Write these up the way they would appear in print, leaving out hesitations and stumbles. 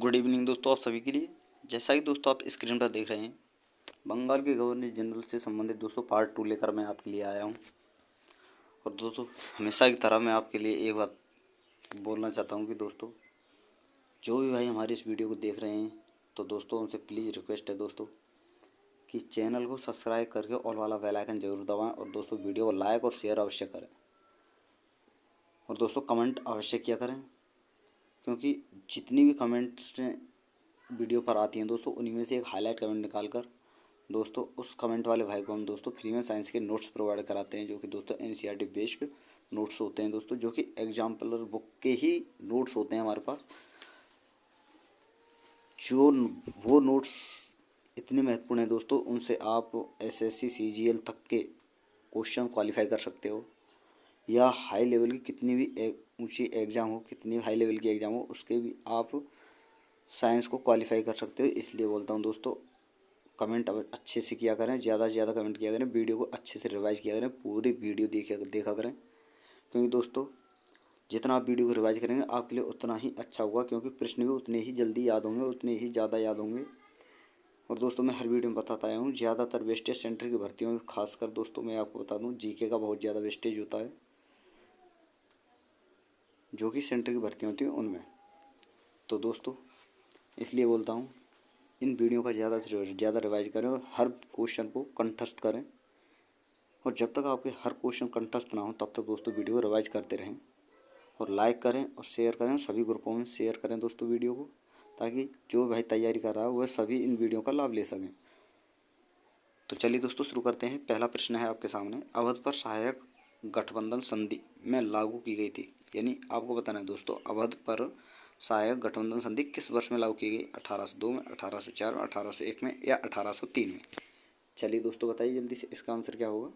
Good evening दोस्तों, आप सभी के लिए। जैसा कि दोस्तों आप स्क्रीन पर देख रहे हैं, बंगाल के गवर्नर जनरल से संबंधित दोस्तों पार्ट 2 लेकर मैं आपके लिए आया हूं। और दोस्तों हमेशा की तरह मैं आपके लिए एक बात बोलना चाहता हूं कि दोस्तों जो भी भाई हमारे इस वीडियो को देख रहे हैं, तो दोस्तों उनसे प्लीज़ रिक्वेस्ट है दोस्तों कि चैनल को सब्सक्राइब करके ऑल वाला बेल आइकन जरूर दबाएँ और दोस्तों वीडियो को लाइक और शेयर अवश्य करें। और दोस्तों कमेंट अवश्य किया करें, क्योंकि जितनी भी कमेंट्स वीडियो पर आती हैं दोस्तों, उन्हीं में से एक हाईलाइट कमेंट निकाल कर दोस्तों उस कमेंट वाले भाई को हम दोस्तों फ्री में साइंस के नोट्स प्रोवाइड कराते हैं, जो कि दोस्तों एनसीईआरटी बेस्ड नोट्स होते हैं दोस्तों, जो कि एग्जाम्पलर बुक के ही नोट्स होते हैं हमारे पास। जो वो नोट्स इतने महत्वपूर्ण हैं दोस्तों, उनसे आप एसएससी सीजीएल तक के क्वेश्चन क्वालिफाई कर सकते हो, या हाई लेवल की कितनी भी ऊंची एग्ज़ाम हो, कितनी हाई लेवल की एग्ज़ाम हो, उसके भी आप साइंस को क्वालिफाई कर सकते हो। इसलिए बोलता हूँ दोस्तों, कमेंट अच्छे से किया करें, ज़्यादा से ज़्यादा कमेंट किया करें, वीडियो को अच्छे से रिवाइज किया करें, पूरी वीडियो देखा करें, क्योंकि दोस्तों जितना आप वीडियो को रिवाइज करेंगे आपके लिए उतना ही अच्छा होगा, क्योंकि प्रश्न भी उतने ही जल्दी याद होंगे, उतने ही ज़्यादा याद होंगे। और दोस्तों मैं हर वीडियो में बताता आया हूँ, ज़्यादातर वेस्टेज सेंटर की भर्तियों में खासकर दोस्तों मैं आपको बता दूँ जीके का बहुत ज़्यादा वेस्टेज होता है, जो कि सेंटर की भर्तियाँ होती हैं उनमें। तो दोस्तों इसलिए बोलता हूँ, इन वीडियो का ज़्यादा से ज़्यादा रिवाइज करें और हर क्वेश्चन को कंठस्थ करें। और जब तक आपके हर क्वेश्चन कंठस्थ ना हो तब तक दोस्तों वीडियो को रिवाइज करते रहें, और लाइक करें और शेयर करें, सभी ग्रुपों में शेयर करें दोस्तों वीडियो को, ताकि जो भाई तैयारी कर रहा है वह सभी इन वीडियो का लाभ ले सकें। तो चलिए दोस्तों शुरू करते हैं। पहला प्रश्न है आपके सामने, अवध पर सहायक गठबंधन संधि में लागू की गई थी। यानी आपको बताना है दोस्तों, अवध पर सहायक गठबंधन संधि किस वर्ष में लागू की गई? 1802 में, 1804 में, 1801 में, या 1803 में? चलिए दोस्तों बताइए जल्दी से, इसका आंसर क्या होगा?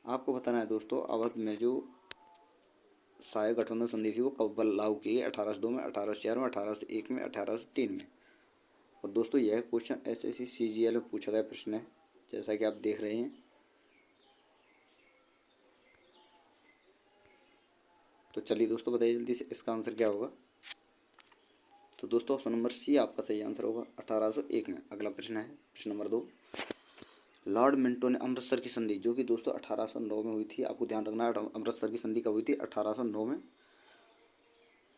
आपको बताना है दोस्तों, अवध में जो सहायक गठबंधन संधि थी वो कब लागू की गई? 1802 में, 1804 में, 1801 में, 1803 में। और दोस्तों यह क्वेश्चन एसएससी सीजीएल में पूछा गया प्रश्न है, जैसा कि आप देख रहे हैं। तो चलिए दोस्तों बताइए जल्दी से, इसका आंसर क्या होगा? तो दोस्तों ऑप्शन नंबर सी आपका सही आंसर होगा, 1801 में। अगला प्रश्न है प्रश्न नंबर 2, लॉर्ड मिंटो ने अमृतसर की संधि, जो कि दोस्तों 1809 में हुई थी, आपको ध्यान रखना है अमृतसर की संधि कब हुई थी? 1809 में।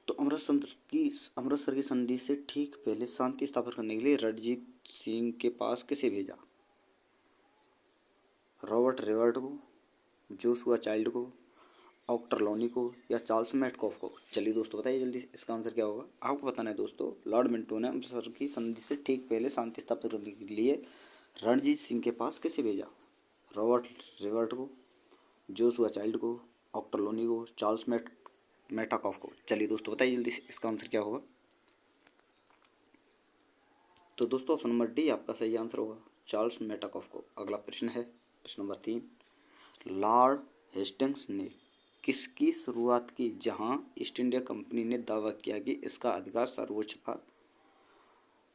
तो अमृतसर की संधि से ठीक पहले शांति स्थापित करने के लिए रणजीत सिंह के पास किसे भेजा? रॉबर्ट रेवर्ट को, जोशुआ चाइल्ड को, ऑक्टरलोनी को, या चार्ल्स मेटकॉफ को? चलिए दोस्तों बताइए जल्दी से, इसका आंसर क्या होगा? आपको बताना है दोस्तों, लॉर्ड मिंटो ने अमृतसर की संधि से ठीक पहले शांति स्थापित करने के लिए रणजीत सिंह के पास किसे भेजा? रॉबर्ट रेवर्ट को, जोशुआ चाइल्ड को, ऑक्टरलोनी को, चार्ल्स मेटाकॉफ को? चलिए दोस्तों बताइए जल्दी से, इसका आंसर क्या होगा? तो दोस्तों ऑप्शन नंबर डी आपका सही आंसर होगा, चार्ल्स मेटाकॉफ को। अगला प्रश्न है प्रश्न नंबर 3, लॉर्ड हेस्टिंग्स ने किसकी शुरुआत की जहां ईस्ट इंडिया कंपनी ने दावा किया कि इसका अधिकार सर्वोच्च था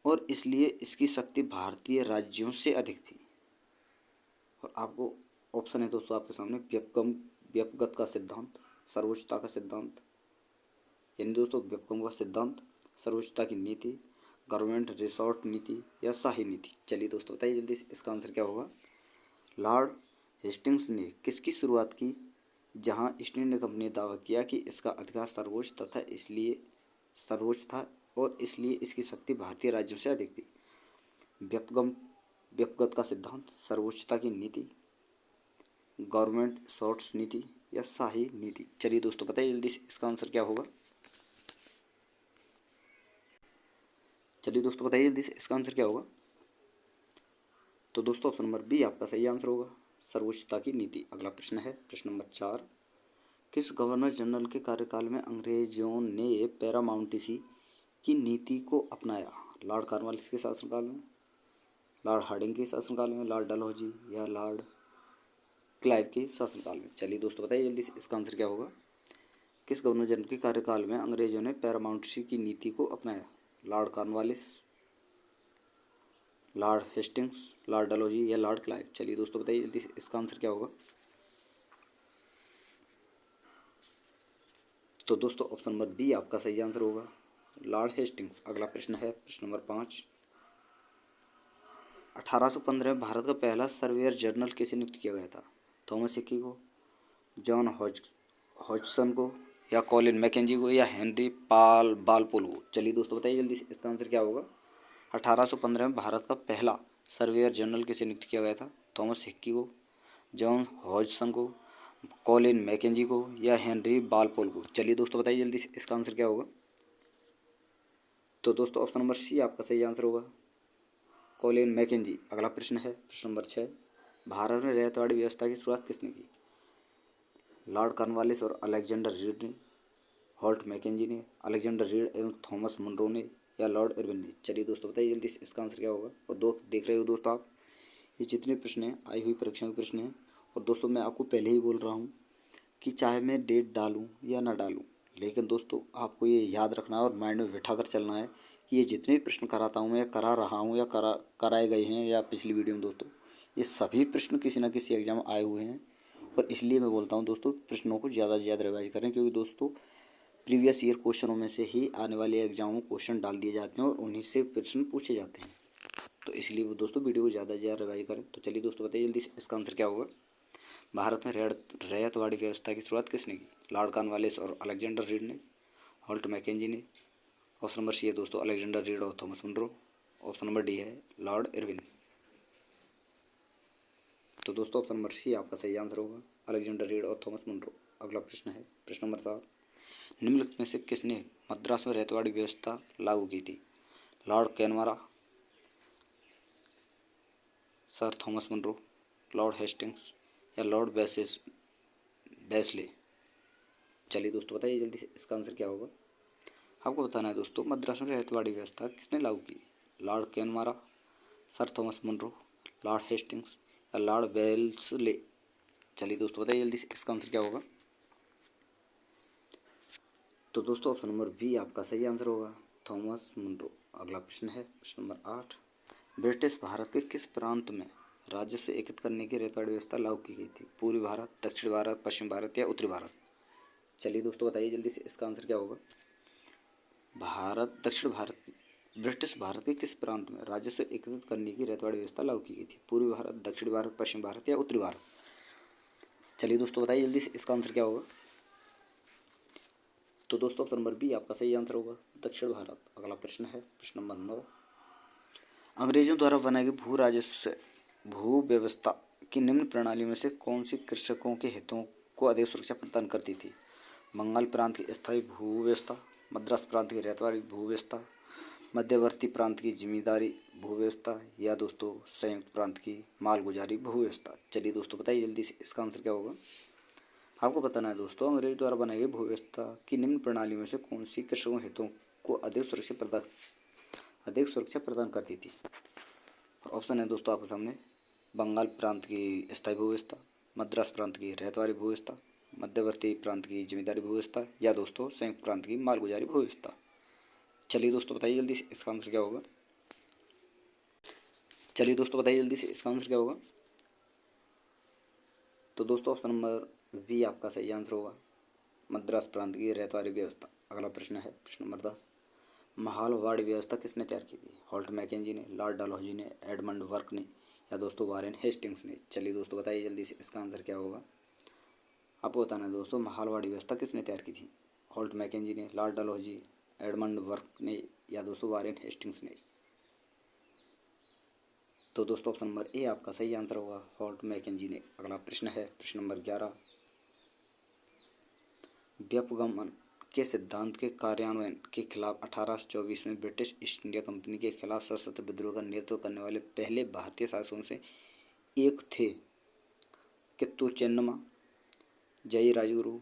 और इसलिए इसकी शक्ति भारतीय राज्यों से अधिक थी? और आपको ऑप्शन है दोस्तों आपके सामने, व्यपगत का सिद्धांत, सर्वोच्चता का सिद्धांत, यानी दोस्तों व्युत्पन्न का सिद्धांत, सर्वोच्चता की नीति, गवर्नमेंट रिसोर्ट नीति, या शाही नीति? चलिए दोस्तों बताइए जल्दी से, इसका आंसर क्या होगा? लॉर्ड हेस्टिंग्स ने किसकी शुरुआत की जहां ईस्ट इंडिया कंपनी ने दावा किया कि इसका अधिकार सर्वोच्च तथा इसलिए सर्वोच्च था और इसलिए इसकी शक्ति भारतीय राज्यों से अधिक थी? व्यपगत का सिद्धांत, सर्वोच्चता की नीति, गवर्नमेंट रिसोर्ट्स नीति, या शाही नीति? चलिए दोस्तों बताइए जल्दी से, इसका आंसर क्या होगा? चलिए दोस्तों बताइए जल्दी से, इसका आंसर क्या होगा? तो दोस्तों ऑप्शन नंबर बी आपका सही आंसर होगा, सर्वोच्चता की नीति। अगला प्रश्न है प्रश्न नंबर 4, किस गवर्नर जनरल के कार्यकाल में अंग्रेजों ने पैरामाउंटेसी की नीति को अपनाया? लॉर्ड कॉर्नवालिस के शासनकाल में, लॉर्ड हार्डिंग के शासनकाल में, लॉर्ड डलहौजी, या लॉर्ड क्लाइव के शासनकाल में? चलिए दोस्तों बताइए जल्दी से, इसका आंसर क्या होगा? किस गवर्नर जनरल के कार्यकाल में अंग्रेजों ने पैरामाउंटेसी की नीति को अपनाया? Lord Cornwallis, Lord Hastings, Lord Dalhousie, या लॉर्ड क्लाइव? चलिए दोस्तों बताइए जल्दी से, इसका आंसर क्या होगा? तो दोस्तों ऑप्शन नंबर बी आपका सही आंसर होगा, लॉर्ड हेस्टिंग्स। अगला प्रश्न है प्रश्न नंबर 5। 1815 में भारत का पहला सर्वेयर जनरल किसे नियुक्त किया गया था? थॉमस हिकी को, जॉन हॉजसन को, या कॉलिन मैकेंजी को, या हेनरी पाल बालपोल को? चलिए दोस्तों बताइए जल्दी से, इसका आंसर क्या होगा? 1815 में भारत का पहला सर्वेयर जनरल किसे नियुक्त किया गया था? थॉमस हिक्की को, जॉन हॉजसन को, कॉलिन मैकेंजी को, या हेनरी बालपोल को? चलिए दोस्तों बताइए जल्दी से, इसका आंसर क्या होगा? तो दोस्तों ऑप्शन नंबर सी आपका सही आंसर होगा, कॉलिन मैकेंजी। अगला प्रश्न है प्रश्न नंबर 6। भारत में रैयतवाड़ी व्यवस्था की शुरुआत किसने की? लॉर्ड कॉर्नवालिस और अलेक्जेंडर रीड ने, हॉल्ट मैकेंजी ने, अलेक्जेंडर रीड एवं थॉमस मुनरो ने, या लॉर्ड इरविन ने? चलिए दोस्तों बताइए जल्दी से, इसका आंसर क्या होगा? और देख रहे हो दोस्तों आप, ये जितने प्रश्न हैं आई हुई परीक्षाओं के प्रश्न हैं। और दोस्तों मैं आपको पहले ही बोल रहा हूँ कि चाहे मैं डेट डालूँ या ना डालूँ, लेकिन दोस्तों आपको ये याद रखना है और माइंड में बिठा कर चलना है कि ये जितने भी प्रश्न कराता हूँ, या करा रहा हूँ, या कराए गए हैं, या पिछली वीडियो में दोस्तों, ये सभी प्रश्न किसी न किसी एग्जाम में आए हुए हैं। और इसलिए मैं बोलता हूँ दोस्तों, प्रश्नों को ज़्यादा से ज़्यादा रिवाइज करें, क्योंकि दोस्तों प्रीवियस ईयर क्वेश्चनों में से ही आने वाले एग्जामों में क्वेश्चन डाल दिए जाते हैं और उन्हीं से प्रश्न पूछे जाते हैं। तो इसलिए वो दोस्तों वीडियो को ज़्यादा से ज़्यादा रिवाइज करें। तो चलिए दोस्तों बताइए जल्दी से, इसका आंसर क्या होगा? भारत में रैयतवाड़ी व्यवस्था की शुरुआत किसने की? लॉर्ड कॉर्नवालिस और अलेक्जेंडर रीड ने, हॉल्ट मैकेंजी ने। ऑप्शन नंबर सी है दोस्तों, अलेक्जेंडर रीड और Thomas Munro. Option number D है लॉर्ड इरविन। तो दोस्तों ऑप्शन नंबर सी आपका सही आंसर होगा, अलेक्जेंडर रीड और थॉमस मुनरो। अगला प्रश्न है प्रश्न नंबर 7। निम्नलिखित में से किसने मद्रास में रैयतवाड़ी व्यवस्था लागू की थी? लॉर्ड कैनवारा, sir Thomas Munro, lord Hastings, या लॉर्ड बेस्ले? चलिए दोस्तों बताइए जल्दी से, इसका आंसर क्या होगा? आपको बताना है दोस्तों, मद्रास में रैयतवाड़ी व्यवस्था किसने लागू की? लॉर्ड कैनवारा, sir Thomas Munro, lord Hastings, या लॉर्ड बेल्सले? चलिए दोस्तों बताइए जल्दी से, इसका आंसर क्या होगा? तो दोस्तों ऑप्शन नंबर बी आपका सही आंसर होगा, थॉमस मुनरो। अगला प्रश्न है प्रश्न नंबर 8। ब्रिटिश भारत के किस प्रांत में राजस्व एकत्रित करने की रैयतवाड़ी व्यवस्था लागू की गई थी? पूर्वी भारत, दक्षिण भारत, पश्चिम भारत, या उत्तरी भारत? चलिए दोस्तों बताइए जल्दी से, इसका आंसर क्या होगा? दक्षिण भारत, ब्रिटिश भारत के किस प्रांत में राजस्व एकत्रित करने की रैयतवाड़ी व्यवस्था लागू की गई थी? पूर्वी भारत, दक्षिण भारत, पश्चिम भारत, या उत्तरी भारत? चलिए दोस्तों बताइए जल्दी से, इसका आंसर क्या होगा? तो दोस्तों ऑप्शन नंबर बी आपका सही आंसर होगा, दक्षिण भारत। अगला प्रश्न है प्रश्न नंबर 9। अंग्रेजों द्वारा बनाई गई भू राजस्व भू व्यवस्था की निम्न प्रणाली में से कौन सी कृषकों के हितों को अधिक सुरक्षा प्रदान करती थी? बंगाल प्रांत की स्थायी भू व्यवस्था, मद्रास प्रांत की रैयतवाड़ी भू व्यवस्था, मध्यवर्ती प्रांत की जिम्मेदारी भू व्यवस्था, या दोस्तों संयुक्त प्रांत की मालगुजारी भू व्यवस्था? चलिए दोस्तों बताइए जल्दी से, इसका आंसर क्या होगा? आपको बताना है दोस्तों, अंग्रेज द्वारा बनाई गई भू व्यवस्था की निम्न प्रणाली में से कौन सी कृषकों हितों को अधिक सुरक्षा प्रदान करती थी? और ऑप्शन है दोस्तों आपके सामने, बंगाल प्रांत की स्थायी भू व्यवस्था, मद्रास प्रांत की रैयतवाड़ी भू व्यवस्था, मध्यवर्ती प्रांत की जिम्मेदारी भू व्यवस्था, या दोस्तों संयुक्त प्रांत की मालगुजारी भू व्यवस्था? चलिए दोस्तों बताइए जल्दी से, इसका आंसर क्या होगा? चलिए दोस्तों बताइए जल्दी से, इसका आंसर क्या होगा? तो दोस्तों ऑप्शन नंबर बी आपका सही आंसर होगा, मद्रास प्रांत की रैयतवाड़ी व्यवस्था। अगला प्रश्न है प्रश्न नंबर 10। महालवाड़ी व्यवस्था किसने तैयार की थी? हॉल्ट मैकेंजी ने, लॉर्ड डलहौजी ने, एडमंड वर्क ने, या दोस्तों वारेन हेस्टिंग्स ने? चलिए दोस्तों बताइए जल्दी से, इसका आंसर क्या होगा? आपको बताना है दोस्तों, महालवाड़ी व्यवस्था किसने तैयार की थी? हॉल्ट मैकेंजी ने, लॉर्ड डलहौजी, एडमंड वर्क ने, या दोस्तों वारेन हेस्टिंग्स ने? तो दोस्तों ऑप्शन नंबर ए आपका सही आंसर होगा, हॉल्ट मैकेंजी ने। अगला प्रश्न है प्रश्न नंबर 11। व्युपगमन के सिद्धांत के कार्यान्वयन के खिलाफ 1824 में ब्रिटिश ईस्ट इंडिया कंपनी के खिलाफ सशस्त्र विद्रोह का नेतृत्व करने वाले पहले भारतीय शासकों से एक थे? कित्तूर चेन्नम्मा, जय राजगुरु,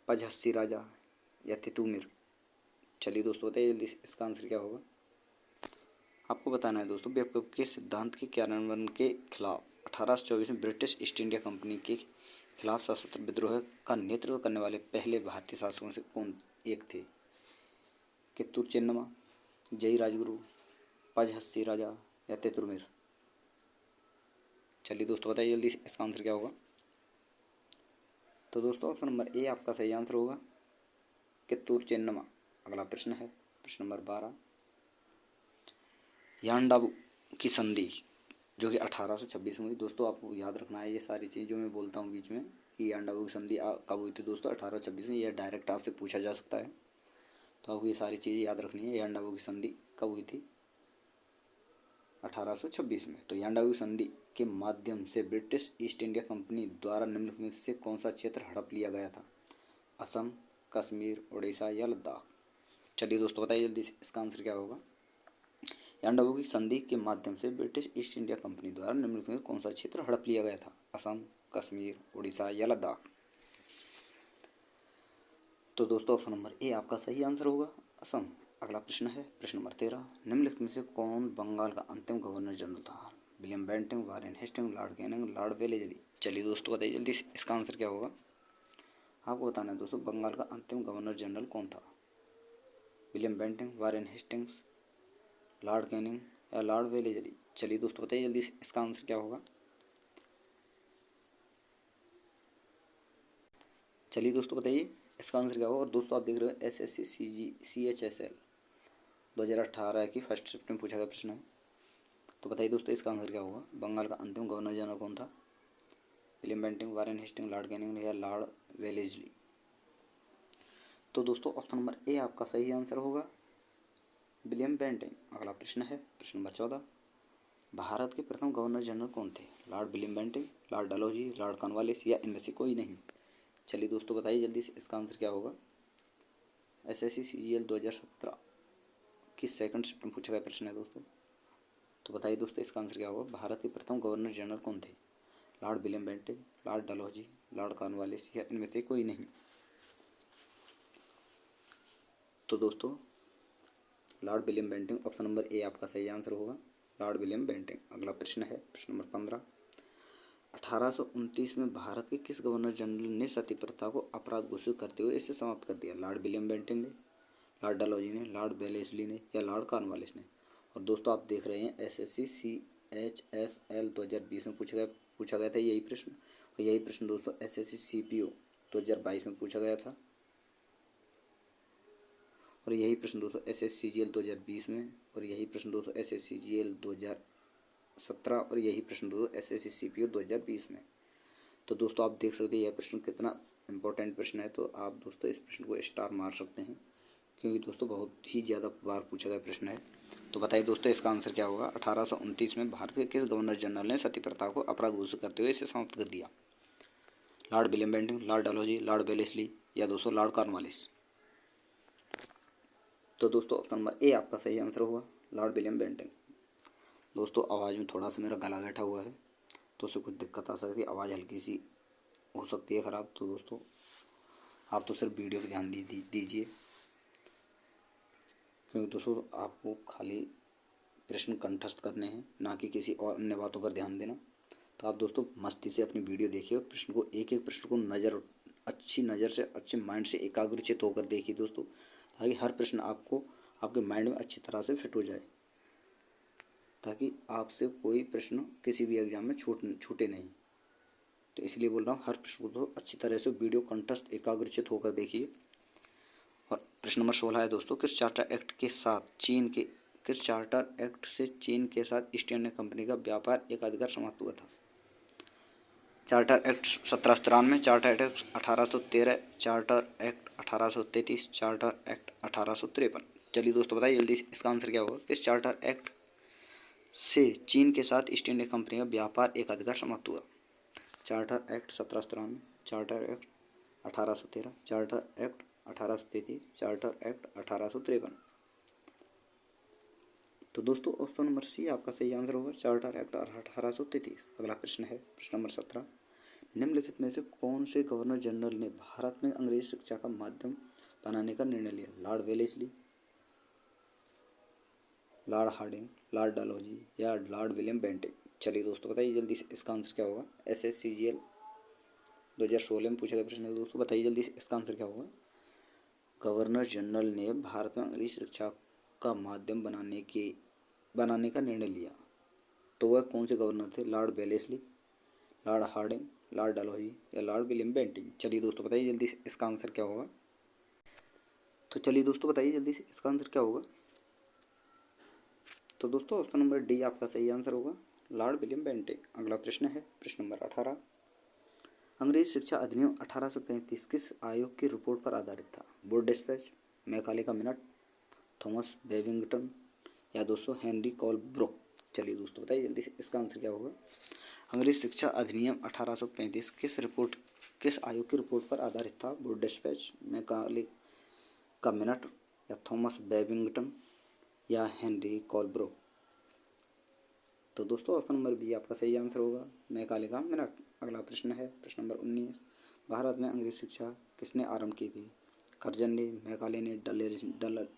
पजहस्सी राजा, या तितुमिर? चलिए दोस्तों बताइए जल्दी से, इसका आंसर क्या होगा? आपको बताना है दोस्तों, व्युपगमन के सिद्धांत के कार्यान्वयन के खिलाफ 1824 में ब्रिटिश ईस्ट इंडिया कंपनी के खिलाफ सशस्त्र विद्रोह का नेतृत्व करने वाले पहले भारतीय शासकों से कौन एक थे? कित्तूर चेन्नम्मा, जय राजगुरु, पजहस्सी राजा, या तितुमिर? चलिए दोस्तों बताइए जल्दी से, इसका आंसर क्या होगा? तो दोस्तों ऑप्शन नंबर ए आपका सही आंसर होगा, कित्तूर चेन्नम्मा। अगला प्रश्न है प्रश्न नंबर 12, यांडाबू की संधि जो कि 1826 में हुई। दोस्तों आपको याद रखना है ये सारी चीज़ जो मैं बोलता हूँ बीच में कि यांडाबू की संधि कब हुई थी दोस्तों, 1826 में। यह डायरेक्ट आपसे पूछा जा सकता है, तो आपको ये सारी चीज़ें याद रखनी है। यांडाबू की संधि कब हुई थी? 1826 में। तो यांडाबू की संधि के माध्यम से ब्रिटिश ईस्ट इंडिया कंपनी द्वारा निम्नलिखित में से कौन सा क्षेत्र हड़प लिया गया था? असम, कश्मीर, उड़ीसा या लद्दाख? चलिए दोस्तों बताइए जल्दी से, इसका आंसर क्या होगा? यांडाबू की संधि के माध्यम से ब्रिटिश ईस्ट इंडिया कंपनी द्वारा निम्नलिखित में कौन सा क्षेत्र हड़प लिया गया था? असम, कश्मीर, उड़ीसा या लद्दाख? तो दोस्तों ऑप्शन नंबर ए आपका सही आंसर होगा, असम। अगला प्रश्न है प्रश्न नंबर 13, निम्नलिखित में से कौन बंगाल का अंतिम गवर्नर जनरल था? William Bentinck, Warren Hastings, Lord Canning, Lord Wellesley? चलिए दोस्तों बताइए जल्दी से, इसका आंसर क्या होगा? आपको बताना है दोस्तों बंगाल का अंतिम गवर्नर जनरल कौन था? William Bentinck, Warren Hastings, Lord Canning या लॉर्ड वेलेस्ली? चलिए दोस्तों बताइए जल्दी से, इसका आंसर क्या होगा? चलिए दोस्तों बताइए इसका आंसर क्या होगा। और दोस्तों आप देख रहे हो SSC CHSL 2018 की फर्स्ट शिफ्ट में पूछा गया प्रश्न है। तो बताइए दोस्तों इसका आंसर क्या होगा? बंगाल का अंतिम गवर्नर जनरल कौन था? William Bentinck, Warren Hastings, Lord Canning या लॉर्ड वेलेस्ली? तो दोस्तों ऑप्शन नंबर ए आपका सही आंसर होगा, विलियम बेंटिंग। अगला प्रश्न है प्रश्न नंबर 14, भारत के प्रथम गवर्नर जनरल कौन थे? Lord William Bentinck, Lord Dalhousie, Lord Cornwallis या इनमें से कोई नहीं? चलिए दोस्तों बताइए जल्दी से, इसका आंसर क्या होगा? SSC CGL 2017 की सेकंड शिफ्ट में पूछा गया प्रश्न है दोस्तों। तो बताइए दोस्तों इसका आंसर क्या होगा? भारत के प्रथम गवर्नर जनरल कौन थे? Lord William Bentinck, Lord Dalhousie, Lord Cornwallis या इनमें से कोई नहीं? तो दोस्तों Lord William Bentinck, option number A आपका सही आंसर होगा, लॉर्ड विलियम बेंटिंग। अगला प्रश्न है प्रश्न नंबर 15, 1829 में भारत के किस गवर्नर जनरल ने सती प्रथा को अपराध घोषित करते हुए इसे समाप्त कर दिया? लॉर्ड विलियम बेंटिंग ने, लॉर्ड डलहौजी ने, लॉर्ड वेलेस्ली ने या लॉर्ड कॉर्नवालिस ने? और दोस्तों आप देख रहे हैं SSC CHSL 2020 में पूछा गया था यही प्रश्न। और यही प्रश्न दोस्तों SSC CPO 2022 में पूछा गया था। और यही प्रश्न दोस्तों SSC CGL 2020 में, और यही प्रश्न दोस्तों SSC CGL 2017 और यही प्रश्न दोस्तों SSC CPO 2020 में। तो दोस्तों आप देख सकते हैं यह प्रश्न कितना इंपॉर्टेंट प्रश्न है। तो आप दोस्तों इस प्रश्न को स्टार मार सकते हैं, क्योंकि दोस्तों बहुत ही ज़्यादा बार पूछा गया प्रश्न है। तो बताइए दोस्तों इसका आंसर क्या होगा? 1829 में भारत के किस गवर्नर जनरल ने सती प्रथा को अपराध घोषित करते हुए इसे समाप्त कर दिया? Lord William Bentinck, Lord Dalhousie, Lord Wellesley या दोस्तों लॉर्ड कॉर्नवालिस? तो दोस्तों ऑप्शन नंबर ए आपका सही आंसर होगा, लॉर्ड विलियम बेंटिंग। दोस्तों आवाज़ में थोड़ा सा मेरा गला बैठा हुआ है, तो उससे कुछ दिक्कत आ सकती है, आवाज़ हल्की सी हो सकती है ख़राब। तो दोस्तों आप तो सिर्फ वीडियो पर ध्यान दीजिए, क्योंकि दोस्तों आपको खाली प्रश्न कंठस्थ करने हैं, ना कि किसी और अन्य बातों पर ध्यान देना। तो आप दोस्तों मस्ती से अपनी वीडियो देखिए और प्रश्न को एक एक प्रश्न को अच्छी नज़र से, अच्छे माइंड से एकाग्रचित होकर देखिए दोस्तों, ताकि हर प्रश्न आपको आपके माइंड में अच्छी तरह से फिट हो जाए, ताकि आपसे कोई प्रश्न किसी भी एग्जाम में छूटे नहीं। तो इसलिए बोल रहा हूँ हर प्रश्न को तो अच्छी तरह से वीडियो कंठस्थ एकाग्रचित होकर देखिए। और प्रश्न नंबर 16 है दोस्तों, किस चार्टर एक्ट से चीन के साथ ईस्ट इंडिया कंपनी का व्यापार एकाधिकार समाप्त हुआ था? Charter act 1793, charter act 1813, charter act 1833, charter act 1853? चलिए दोस्तों बताइए जल्दी से, इसका आंसर क्या होगा? किस चार्टर एक्ट से चीन के साथ ईस्ट इंडिया कंपनी का व्यापार एकाधिकार समाप्त हुआ? Charter act 1793, charter act 1813, charter act 1833, charter act 1853? तो दोस्तों ऑप्शन नंबर सी आपका सही आंसर होगा, चार्टर एक्ट 1833। अगला प्रश्न है प्रश्न नंबर 17, निम्नलिखित में से कौन से गवर्नर जनरल ने भारत में अंग्रेजी शिक्षा का माध्यम बनाने का निर्णय लिया? Lord Wellesley, Lord Hardinge, Lord Dalhousie या लॉर्ड विलियम बेंटिंग? चलिए दोस्तों बताइए जल्दी से, इसका आंसर क्या होगा? SSCGL 2016 में पूछा गया प्रश्न है दोस्तों, बताइए जल्दी से, इसका आंसर क्या होगा? गवर्नर जनरल ने भारत में अंग्रेजी शिक्षा का माध्यम बनाने का निर्णय लिया, तो वह कौन से गवर्नर थे? Lord Wellesley, Lord Hardinge, Lord Dalhousie या लॉर्ड विलियम बेंटिंग? चलिए दोस्तों बताइए जल्दी से, इसका आंसर क्या होगा? तो चलिए दोस्तों बताइए जल्दी से इसका आंसर क्या होगा। तो दोस्तों ऑप्शन नंबर डी आपका सही आंसर होगा, लॉर्ड विलियम बेंटिक। अगला प्रश्न है प्रश्न नंबर 18। अंग्रेज शिक्षा अधिनियम 1835 किस आयोग की रिपोर्ट पर आधारित था। वुड डिस्पैच, मैकाले का मिनट, थॉमस बेबिंगटन या दोस्तों हेनरी कोलब्रुक। चलिए दोस्तों बताइए जल्दी से इसका आंसर क्या होगा। अंग्रेज शिक्षा अधिनियम 1835 किस आयोग की रिपोर्ट पर आधारित था। वुड डिस्पैच, मैकाले का मिनट या थॉमस बेबिंगटन या हेनरी कोलब्रुक। तो दोस्तों ऑप्शन नंबर बी आपका सही आंसर होगा, मैकाले का मिनट। अगला प्रश्न है प्रश्न नंबर 19। भारत में अंग्रेज शिक्षा किसने आरंभ की थी। कर्जन ने, मैकाले ने,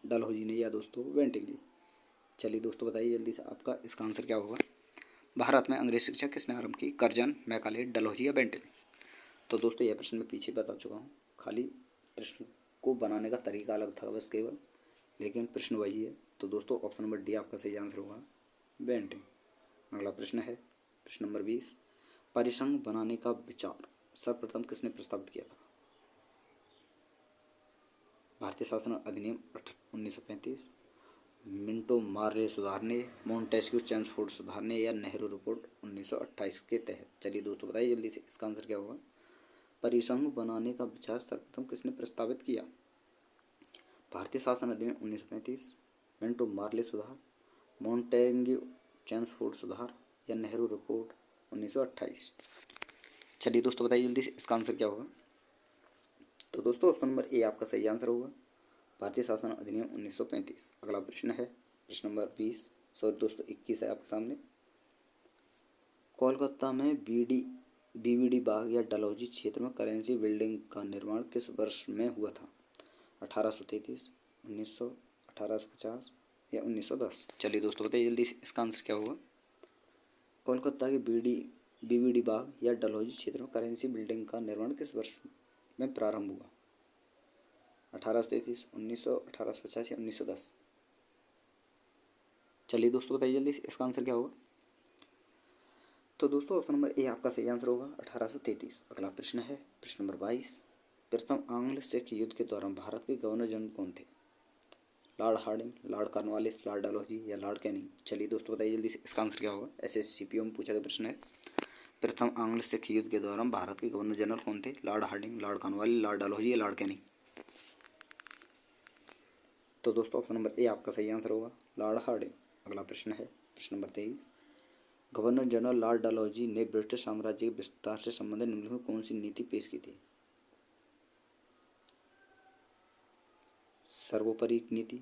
डलहौजी ने या दोस्तों बेंटिक ने। चलिए दोस्तों बताइए जल्दी से आपका इसका आंसर क्या होगा। भारत में अंग्रेज शिक्षा किसने आरंभ की। कर्जन, मैकाले, डलहौजी या बेंटिक। तो दोस्तों यह प्रश्न मैं पीछे बता चुका हूँ, खाली प्रश्न को बनाने का तरीका अलग था बस केवल, लेकिन प्रश्न वही है। तो दोस्तों ऑप्शन नंबर डी आपका सही आंसर होगा, बेंटिक। अगला प्रश्न है प्रश्न नंबर 20। परिसंघ बनाने का विचार सर्वप्रथम किसने प्रस्तावित किया था। भारतीय शासन अधिनियम 1935, मिंटो मार्ले सुधारने, मोंटेस्क्यू चैम्सफोर्ड सुधारने या नेहरू रिपोर्ट 1928 के तहत। चलिए दोस्तों बताइए जल्दी से इसका आंसर क्या होगा। परिसंघ बनाने का विचार सर्वप्रथम किसने प्रस्तावित किया। भारतीय शासन अधिनियम 1935, मिंटो मार्ले सुधार, मोंटेग्यू चैम्सफोर्ड सुधार या नेहरू रिपोर्ट 1928। चलिए दोस्तों बताइए जल्दी से इसका आंसर क्या होगा। तो दोस्तों ऑप्शन नंबर ए आपका सही आंसर होगा, भारतीय शासन अधिनियम 1935। अगला प्रश्न है प्रश्न नंबर 20 सॉरी दोस्तों 21 है आपके सामने। कोलकाता में बीबीडी बाग या डलहौजी क्षेत्र में करेंसी बिल्डिंग का निर्माण किस वर्ष में हुआ था। 1833, 1900, 1850 या 1910। चलिए दोस्तों बताइए जल्दी से इसका आंसर क्या होगा। कोलकाता के बीबीडी बाग या डलहौजी क्षेत्र में करेंसी बिल्डिंग का निर्माण किस वर्ष में प्रारंभ हुआ। 1833, 1900, 1850 या 1910। चलिए दोस्तों बताइए जल्दी से इसका आंसर क्या होगा। तो दोस्तों ऑप्शन नंबर ए आपका सही आंसर होगा, 1833। अगला प्रश्न है प्रश्न नंबर 22। प्रथम आंग्ल सिख युद्ध के दौरान भारत के गवर्नर जनरल कौन थे। Lord Hardinge, Lord Cornwallis, Lord Dalhousie या लॉर्ड कैनिंग। चलिए दोस्तों बताइए जल्दी से इसका आंसर क्या होगा। SSCPO में पूछा गया प्रश्न है, प्रथम आंग्ल सिख युद्ध के दौरान भारत के गवर्नर जनरल कौन थे। Lord Hardinge, Lord Cornwallis, Lord Dalhousie या लॉर्ड कैनिंग। तो दोस्तों ऑप्शन नंबर ए आपका सही आंसर होगा, लॉर्ड हार्डिंग। अगला प्रश्न है प्रश्न number 23। Governor general Lord Dalhousie ने ब्रिटिश साम्राज्य के विस्तार से संबंधित निम्नलिखित कौन सी नीति पेश की थी। सर्वोपरि नीति,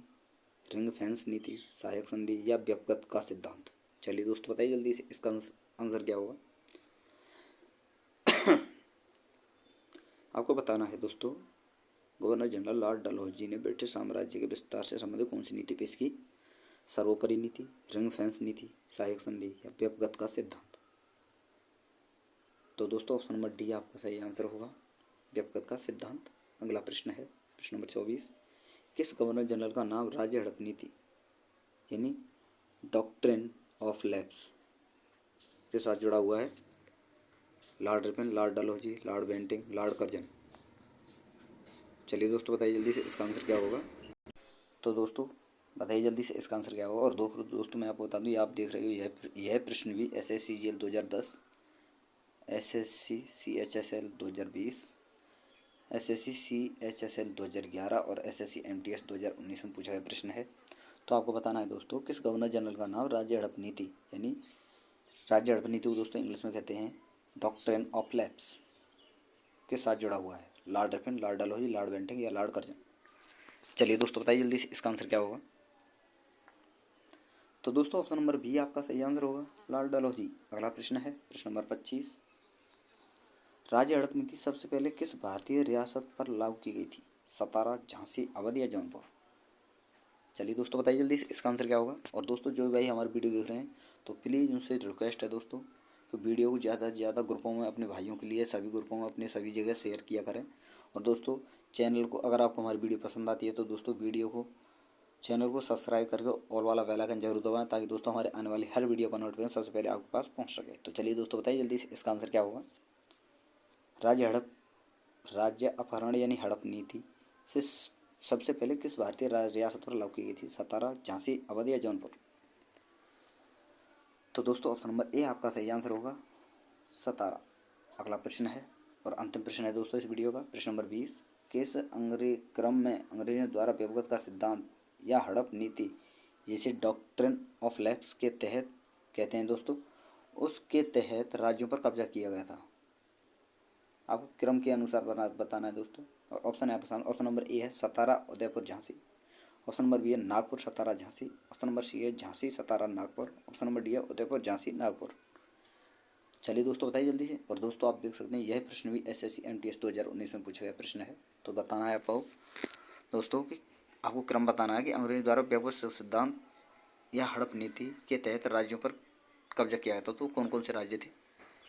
रिंग फेंस नीति, सहायक संधि या व्यक्तिगत का सिद्धांत। चलिए दोस्तों बताइए जल्दी से इसका आंसर क्या होगा। आपको बताना है दोस्तों, गवर्नर जनरल लॉर्ड डलहौजी ने ब्रिटिश साम्राज्य के विस्तार से संबंधित कौन सी नीति पेश की। सर्वोपरि नीति, रिंग फेंस नीति, सहायक संधि या व्यक्तिगत का सिद्धांत। तो दोस्तों ऑप्शन नंबर डी आपका सही आंसर होगा, व्यक्तिगत का सिद्धांत। अगला प्रश्न है प्रश्न नंबर 24। किस गवर्नर जनरल का नाम राज्य हड़प नीति यानी डॉक्ट्रिन ऑफ लैप्स के साथ जुड़ा हुआ है। Lord Ripon, Lord Dalhousie, Lord Bentinck, Lord Curzon. चलिए दोस्तों बताइए जल्दी से इसका आंसर क्या होगा। तो दोस्तों बताइए जल्दी से इसका आंसर क्या होगा। और दोस्तों मैं आपको बता दूं, ये आप देख रहे हो यह प्रश्न भी SSCGL 2010, SSC CHSL 2020, SSC CHSL 2011 और SSC MTS 2019 में पूछा गया प्रश्न है। तो आपको बताना है दोस्तों, किस गवर्नर जनरल का नाम राज्य हड़प नीति यानी राज्य हड़प नीति को दोस्तों इंग्लिश में कहते हैं डॉक्ट्रिन ऑफ लैप्स के साथ जुड़ा हुआ है। Lord Ripon, Lord Dalhousie, Lord Bentinck या लॉर्ड कर्जन। चलिए दोस्तों बताइए जल्दी से इसका आंसर क्या होगा। तो दोस्तों ऑप्शन नंबर बी आपका सही आंसर होगा, लॉर्ड डलहौजी। अगला प्रश्न है प्रश्न नंबर 25। राज्य हड़प नीति सबसे पहले किस भारतीय रियासत पर लागू की गई थी। सतारा, झांसी, अवध या जौनपुर। चलिए दोस्तों बताइए जल्दी से इसका आंसर क्या होगा। और दोस्तों जो भाई हमारी वीडियो देख रहे हैं तो प्लीज़ उनसे रिक्वेस्ट है दोस्तों कि वीडियो को ज़्यादा से ज़्यादा ग्रुपों में अपने भाइयों के लिए सभी ग्रुपों में अपने सभी जगह शेयर किया करें। और दोस्तों चैनल को, अगर आपको हमारी वीडियो पसंद आती है तो दोस्तों चैनल को सब्सक्राइब करके ऑल वाला बेल आइकन जरूर दबाएं, ताकि दोस्तों हमारे आने वाली हर वीडियो का नोटिफिकेशन सबसे पहले आपके पास पहुंच सके। तो चलिए दोस्तों बताइए जल्दी से इसका आंसर क्या होगा। राज्य अपहरण यानी हड़प नीति से सबसे पहले किस भारतीय रियासत पर लागू की गई थी? सतारा, झांसी, अवध या जौनपुर? तो दोस्तों ऑप्शन नंबर ए आपका सही आंसर होगा, सतारा। अगला प्रश्न है और अंतिम प्रश्न है दोस्तों इस वीडियो का, प्रश्न नंबर 20। किस क्रम में अंग्रेजों द्वारा व्यवगत का सिद्धांत या हड़प नीति, जिसे डॉक्ट्रिन ऑफ लैप्स के तहत कहते हैं दोस्तों, उसके तहत राज्यों पर कब्जा किया गया था? आपको क्रम के अनुसार बताना है दोस्तों। और ऑप्शन है आपके सामने, ऑप्शन नंबर ए है Satara, Udaipur, Jhansi. Option number B है Nagpur, Satara, Jhansi. Option number C है Jhansi, Satara, Nagpur. Option number D है उदयपुर, झांसी, नागपुर। चलिए दोस्तों बताइए जल्दी से। और दोस्तों आप देख सकते हैं यह प्रश्न भी SSC MTS 2019 में पूछा गया प्रश्न है। तो बताना है आपको दोस्तों कि आपको क्रम बताना है कि अंग्रेजों द्वारा व्यवसाय सिद्धांत या हड़प नीति के तहत राज्यों पर कब्जा किया गया था। तो कौन कौन से राज्य थे?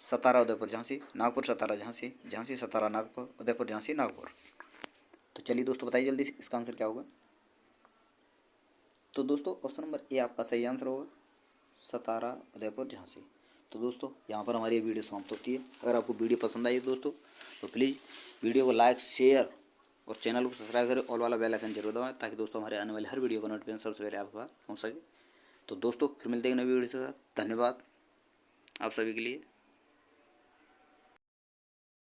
सतारा, उदयपुर, झांसी, नागपुर, सतारा, झांसी, झांसी, सतारा, नागपुर, उदयपुर, झांसी, नागपुर। तो चलिए दोस्तों बताइए जल्दी से इसका आंसर क्या होगा। तो दोस्तों ऑप्शन नंबर ए आपका सही आंसर होगा, सतारा, उदयपुर, झांसी। तो दोस्तों यहाँ पर हमारी ये वीडियो समाप्त होती है। अगर आपको वीडियो पसंद आई दोस्तों तो प्लीज़ वीडियो को लाइक, शेयर और चैनल को सब्सक्राइब करें, ऑल वाला बेल आइकन जरूर दबाएं, ताकि दोस्तों हमारे आने वाले हर वीडियो का नोटिफिकेशन सबसे पहले आपके पास पहुँच सके। तो दोस्तों फिर मिलते हैं नई वीडियो के साथ। धन्यवाद आप सभी के लिए।